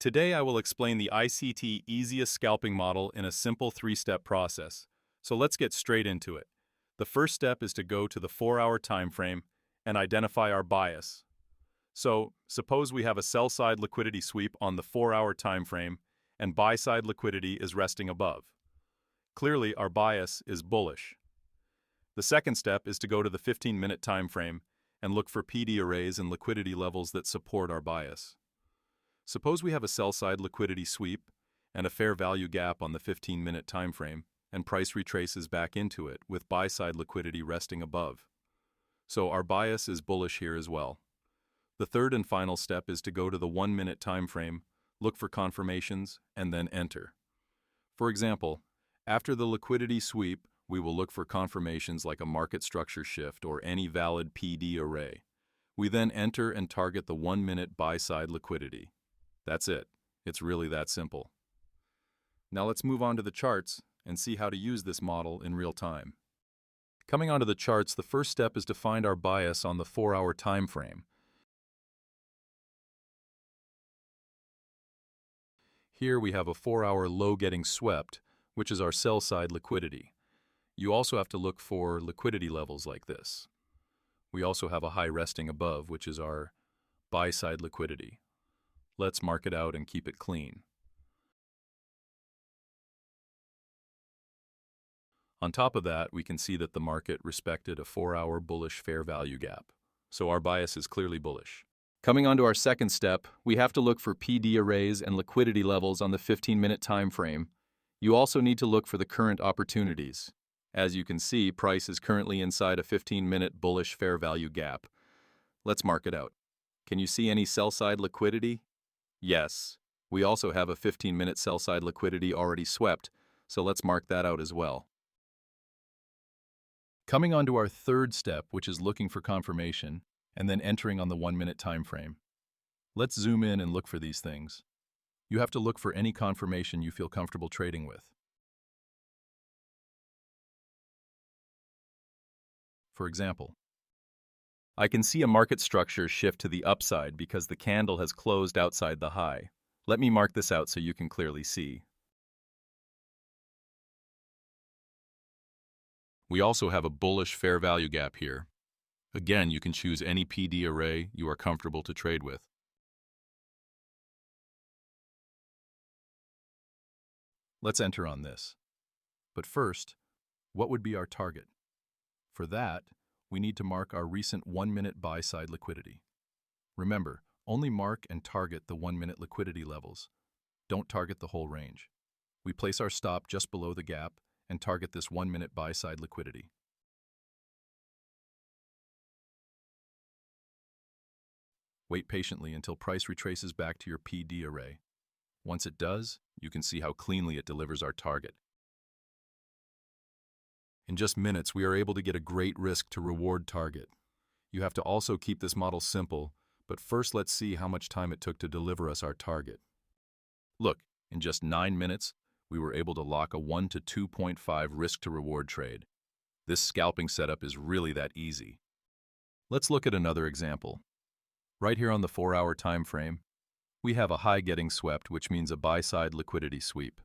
Today I will explain the ICT easiest scalping model in a simple three-step process. So let's get straight into it. The first step is to go to the 4-hour time frame and identify our bias. So suppose we have a sell-side liquidity sweep on the 4-hour time frame and buy-side liquidity is resting above. Clearly our bias is bullish. The second step is to go to the 15-minute time frame and look for PD arrays and liquidity levels that support our bias. Suppose we have a sell-side liquidity sweep and a fair value gap on the 15-minute time frame, and price retraces back into it with buy-side liquidity resting above. So our bias is bullish here as well. The third and final step is to go to the 1-minute time frame, look for confirmations, and then enter. For example, after the liquidity sweep, we will look for confirmations like a market structure shift or any valid PD array. We then enter and target the 1-minute buy-side liquidity. That's it. It's really that simple. Now let's move on to the charts and see how to use this model in real time. Coming onto the charts, the first step is to find our bias on the 4-hour time frame. Here we have a 4-hour low getting swept, which is our sell-side liquidity. You also have to look for liquidity levels like this. We also have a high resting above, which is our buy-side liquidity. Let's mark it out and keep it clean. On top of that, we can see that the market respected a 4-hour bullish fair value gap. So our bias is clearly bullish. Coming on to our second step, we have to look for PD arrays and liquidity levels on the 15-minute time frame. You also need to look for the current opportunities. As you can see, price is currently inside a 15-minute bullish fair value gap. Let's mark it out. Can you see any sell-side liquidity? Yes. We also have a 15-minute sell-side liquidity already swept, so let's mark that out as well. Coming on to our third step, which is looking for confirmation, and then entering on the 1-minute time frame. Let's zoom in and look for these things. You have to look for any confirmation you feel comfortable trading with. For example, I can see a market structure shift to the upside because the candle has closed outside the high. Let me mark this out so you can clearly see. We also have a bullish fair value gap here. Again, you can choose any PD array you are comfortable to trade with. Let's enter on this. But first, what would be our target? For that, we need to mark our recent 1-minute buy-side liquidity. Remember, only mark and target the 1-minute liquidity levels. Don't target the whole range. We place our stop just below the gap and target this 1-minute buy-side liquidity. Wait patiently until price retraces back to your PD array. Once it does, you can see how cleanly it delivers our target. In just minutes, we are able to get a great risk to reward target. You have to also keep this model simple, but first let's see how much time it took to deliver us our target. Look, in just 9 minutes, we were able to lock a 1 to 2.5 risk to reward trade. This scalping setup is really that easy. Let's look at another example. Right here on the 4-hour time frame, we have a high getting swept, which means a buy-side liquidity sweep.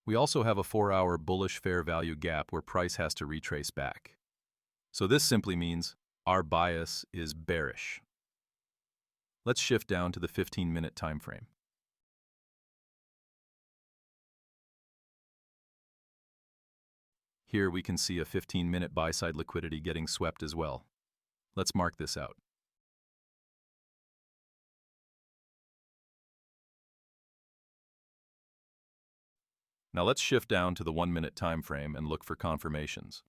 We also have a 4-hour bullish fair value gap where price has to retrace back. So this simply means our bias is bearish. Let's shift down to the 15-minute time frame. Here we can see a 15-minute buy-side liquidity getting swept as well. Let's mark this out. Now let's shift down to the 1-minute time frame and look for confirmations.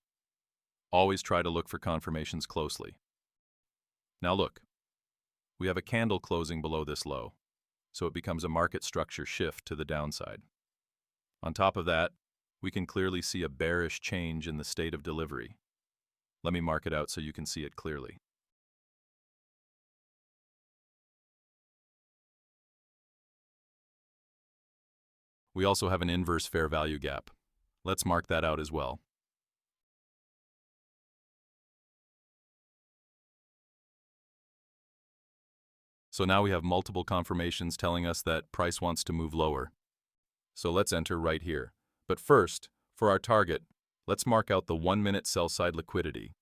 Always try to look for confirmations closely. Now look, we have a candle closing below this low, so it becomes a market structure shift to the downside. On top of that, we can clearly see a bearish change in the state of delivery. Let me mark it out so you can see it clearly. We also have an inverse fair value gap. Let's mark that out as well. So now we have multiple confirmations telling us that price wants to move lower. So let's enter right here. But first, for our target, let's mark out the 1-minute sell-side liquidity.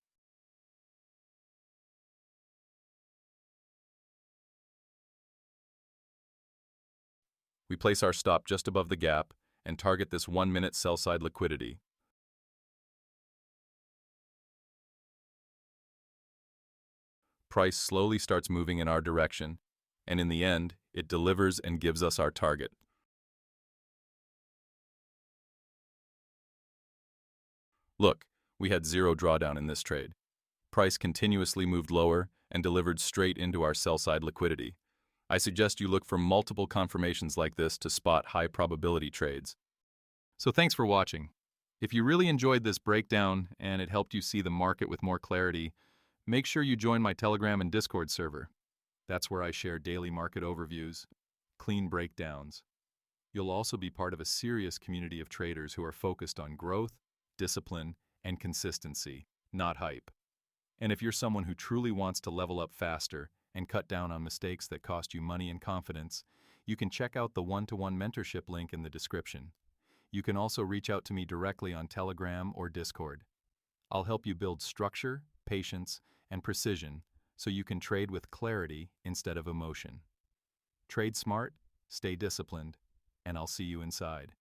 We place our stop just above the gap and target this 1-minute sell-side liquidity. Price slowly starts moving in our direction, and in the end, it delivers and gives us our target. Look, we had zero drawdown in this trade. Price continuously moved lower and delivered straight into our sell-side liquidity. I suggest you look for multiple confirmations like this to spot high-probability trades. So thanks for watching. If you really enjoyed this breakdown and it helped you see the market with more clarity, make sure you join my Telegram and Discord server. That's where I share daily market overviews, clean breakdowns. You'll also be part of a serious community of traders who are focused on growth, discipline, and consistency, not hype. And if you're someone who truly wants to level up faster and cut down on mistakes that cost you money and confidence, you can check out the one-to-one mentorship link in the description. You can also reach out to me directly on Telegram or Discord. I'll help you build structure, patience, and precision so you can trade with clarity instead of emotion. Trade smart, stay disciplined, and I'll see you inside.